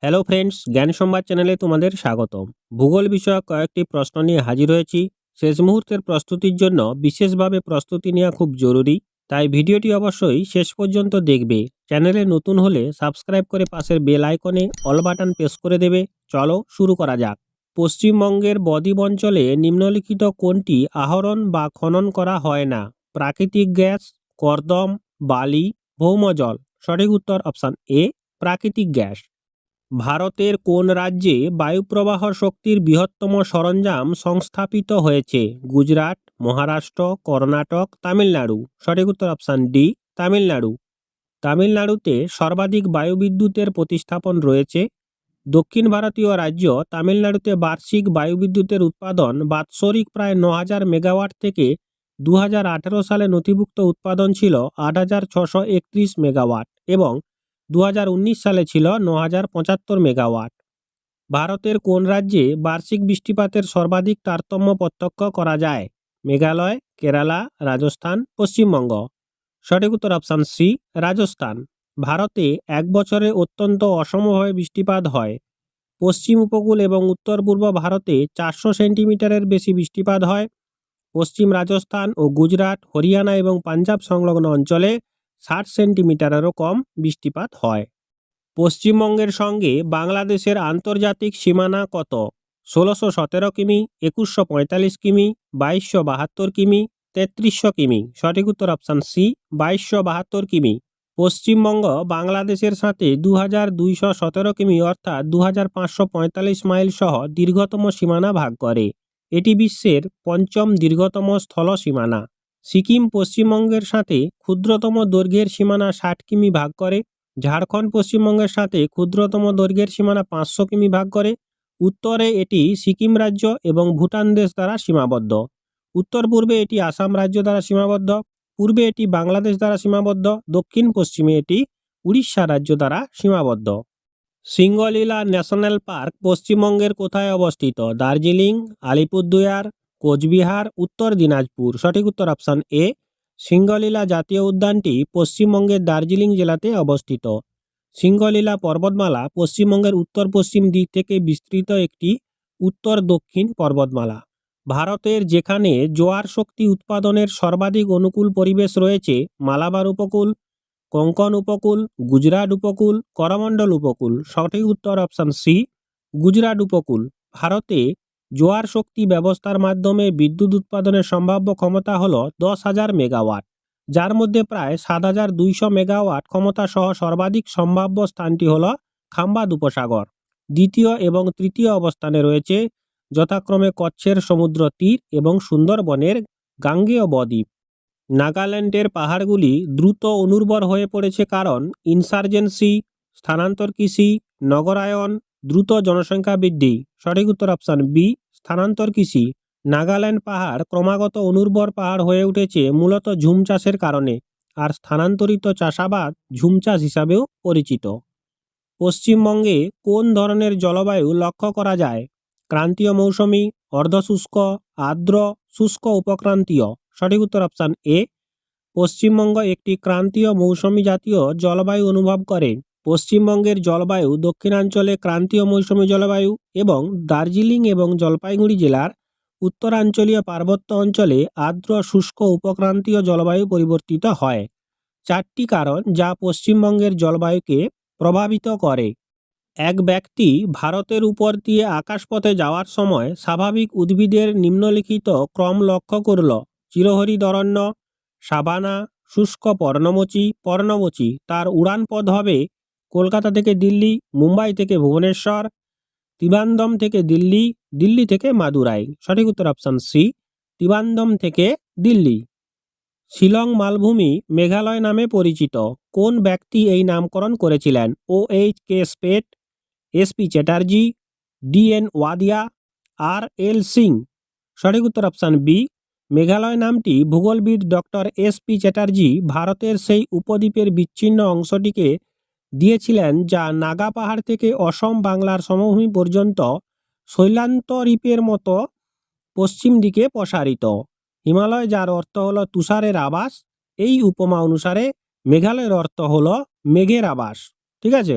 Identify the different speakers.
Speaker 1: Hello friends, জ্ঞান সংবাদ চ্যানেলে তোমাদের স্বাগতম। ভূগোল বিষয়ক কয়েকটি প্রশ্ন নিয়ে হাজির হয়েছি। শেষ মুহূর্তের প্রস্তুতির জন্য বিশেষভাবে প্রস্তুতি নেওয়া খুব জরুরি, তাই ভিডিওটি অবশ্যই শেষ পর্যন্ত দেখবে। চ্যানেলে নতুন হলে সাবস্ক্রাইব করে পাশের বেল আইকনে অল বাটন প্রেস করে দেবে। চলো শুরু করা যাক। পশ্চিমবঙ্গের বদ্বীপ অঞ্চলে নিম্নলিখিত কোনটি আহরণ বা খনন করা হয় না? প্রাকৃতিক গ্যাস, কর্দম, বালি, ভৌমজল। সঠিক উত্তর অপশান এ, প্রাকৃতিক গ্যাস। ভারতের কোন রাজ্যে বায়ুপ্রবাহ শক্তির বৃহত্তম সরঞ্জাম সংস্থাপিত হয়েছে? গুজরাট, মহারাষ্ট্র, কর্ণাটক, তামিলনাড়ু। সঠিক উত্তর অপশান ডি, তামিলনাড়ু। তামিলনাড়ুতে সর্বাধিক বায়ুবিদ্যুতের প্রতিস্থাপন রয়েছে। দক্ষিণ ভারতীয় রাজ্য তামিলনাড়ুতে বার্ষিক বায়ুবিদ্যুতের উৎপাদন বাৎসরিক প্রায় ৯,০০০ মেগাওয়াট থেকে ২০১৮ সালে নথিভুক্ত উৎপাদন ছিল ৮,৬৩১ মেগাওয়াট এবং ২০১৯ সালে ছিল ৯,০৭৫ মেগাওয়াট। ভারতের কোন রাজ্যে বার্ষিক বৃষ্টিপাতের সর্বাধিক তারতম্য প্রত্যক্ষ করা যায়? মেঘালয়, কেরালা, রাজস্থান, পশ্চিমবঙ্গ। সঠিক উত্তর অপশান সি, রাজস্থান। ভারতে এক বছরে অত্যন্ত অসমভাবে বৃষ্টিপাত হয়। পশ্চিম উপকূল এবং উত্তর পূর্ব ভারতে ৪০০ সেন্টিমিটারের বেশি বৃষ্টিপাত হয়। পশ্চিম রাজস্থান ও গুজরাট, হরিয়ানা এবং পাঞ্জাব সংলগ্ন অঞ্চলে ৬০ সেন্টিমিটারেরও কম বৃষ্টিপাত হয়। পশ্চিমবঙ্গের সঙ্গে বাংলাদেশের আন্তর্জাতিক সীমানা কত? ১৬১৭ কিমি, ২১৪৫ কিমি, ২২৭২ কিমি, ৩৩০০ কিমি। সঠিক উত্তর অপশান সি, ২২৭২ কিমি। পশ্চিমবঙ্গ বাংলাদেশের সাথে ২,২১৭ কিমি অর্থাৎ ২,৫৪৫ মাইল সহ দীর্ঘতম সীমানা ভাগ করে। এটি বিশ্বের পঞ্চম দীর্ঘতম স্থল সীমানা। সিকিম পশ্চিমবঙ্গের সাথে ক্ষুদ্রতম দৈর্ঘ্যের সীমানা ৬০ কিমি ভাগ করে। ঝাড়খণ্ড পশ্চিমবঙ্গের সাথে ক্ষুদ্রতম দৈর্ঘ্যের সীমানা ৫০০ কিমি ভাগ করে। উত্তরে এটি সিকিম রাজ্য এবং ভুটান দেশ দ্বারা সীমাবদ্ধ। উত্তর পূর্বে এটি আসাম রাজ্য দ্বারা সীমাবদ্ধ। পূর্বে এটি বাংলাদেশ দ্বারা সীমাবদ্ধ। দক্ষিণ পশ্চিমে এটি উড়িষ্যা রাজ্য দ্বারা সীমাবদ্ধ। সিঙ্গলীলা ন্যাশনাল পার্ক পশ্চিমবঙ্গের কোথায় অবস্থিত? দার্জিলিং, আলিপুরদুয়ার, কোচবিহার, উত্তর দিনাজপুর। সঠিক উত্তর অপশান এ, সিঙ্গলীলা জাতীয় উদ্যানটি পশ্চিমবঙ্গের দার্জিলিং জেলাতে অবস্থিত। সিঙ্গলীলা পর্বতমালা পশ্চিমবঙ্গের উত্তর পশ্চিম দিক থেকে বিস্তৃত একটি উত্তর দক্ষিণ পর্বতমালা। ভারতের যেখানে জোয়ার শক্তি উৎপাদনের সর্বাধিক অনুকূল পরিবেশ রয়েছে: মালাবার উপকূল, কোঙ্কণ উপকূল, গুজরাট উপকূল, করমণ্ডল উপকূল। সঠিক উত্তর অপশান সি, গুজরাট উপকূল। ভারতে জোয়ার শক্তি ব্যবস্থার মাধ্যমে বিদ্যুৎ উৎপাদনের সম্ভাব্য ক্ষমতা হল ১০,০০০ মেগাওয়াট, যার মধ্যে প্রায় ৭,২০০ মেগাওয়াট ক্ষমতা সহ সর্বাধিক সম্ভাব্য স্থানটি হল খাম্বাদ উপসাগর। দ্বিতীয় এবং তৃতীয় অবস্থানে রয়েছে যথাক্রমে কচ্ছের সমুদ্র তীর এবং সুন্দরবনের গাঙ্গেয় বদ্বীপ। নাগাল্যান্ডের পাহাড়গুলি দ্রুত অনুর্বর হয়ে পড়েছে কারণ ইনসার্জেন্সি, স্থানান্তর কৃষি, নগরায়ন, দ্রুত জনসংখ্যা বৃদ্ধি। সঠিক উত্তর অপশান বি, স্থানান্তর কৃষি। নাগাল্যান্ড পাহাড় ক্রমাগত অনুর্বর পাহাড় হয়ে উঠেছে মূলত ঝুম চাষের কারণে, আর স্থানান্তরিত চাষাবাদ ঝুম চাষ হিসাবেও পরিচিত। পশ্চিমবঙ্গে কোন ধরনের জলবায়ু লক্ষ্য করা যায়? ক্রান্তীয় মৌসুমী, অর্ধশুষ্ক, আর্দ্র, শুষ্ক উপক্রান্তীয়। সঠিক উত্তর অপশান এ, পশ্চিমবঙ্গ একটি ক্রান্তীয় মৌসুমী জাতীয় জলবায়ু অনুভব করে। পশ্চিমবঙ্গের জলবায়ু দক্ষিণাঞ্চলে ক্রান্তীয় মৌসুমী জলবায়ু এবং দার্জিলিং এবং জলপাইগুড়ি জেলার উত্তরাঞ্চলীয় পার্বত্য অঞ্চলে আর্দ্র শুষ্ক উপক্রান্তীয় জলবায়ু পরিবর্তিত হয়। ৪টি কারণ যা পশ্চিমবঙ্গের জলবায়ুকে প্রভাবিত করে। এক ব্যক্তি ভারতের উপর দিয়ে আকাশপথে যাওয়ার সময় স্বাভাবিক উদ্ভিদের নিম্নলিখিত ক্রম লক্ষ্য করল: চিরহরিৎ অরণ্য, সাভানা, শুষ্ক পর্ণমোচী। তার উড়ান পথ হবে কলকাতা থেকে দিল্লি, মুম্বাই থেকে ভুবনেশ্বর, ত্রিবান্দম থেকে দিল্লি, দিল্লি থেকে মাদুরাই। সঠিক উত্তর অপশান সি, ত্রিবান্দম থেকে দিল্লি। শিলং মালভূমি মেঘালয় নামে পরিচিত। কোন ব্যক্তি এই নামকরণ করেছিলেন? OH.K. Spate, SP Chatterjee, DN Wadia, RL Singh. সঠিক উত্তর অপশান বি, মেঘালয় নামটি ভূগোলবিদ ডক্টর SP চ্যাটার্জি ভারতের সেই উপদ্বীপের বিচ্ছিন্ন অংশটিকে দিয়েছিলেন যা নাগা পাহাড় থেকে অসম বাংলার সমভূমি পর্যন্ত শৈলান্তরীপের মতো পশ্চিম দিকে প্রসারিত। হিমালয়, যার অর্থ হল তুষারের আবাস, এই উপমা অনুসারে মেঘালয়ের অর্থ হল মেঘের আবাস। ঠিক আছে।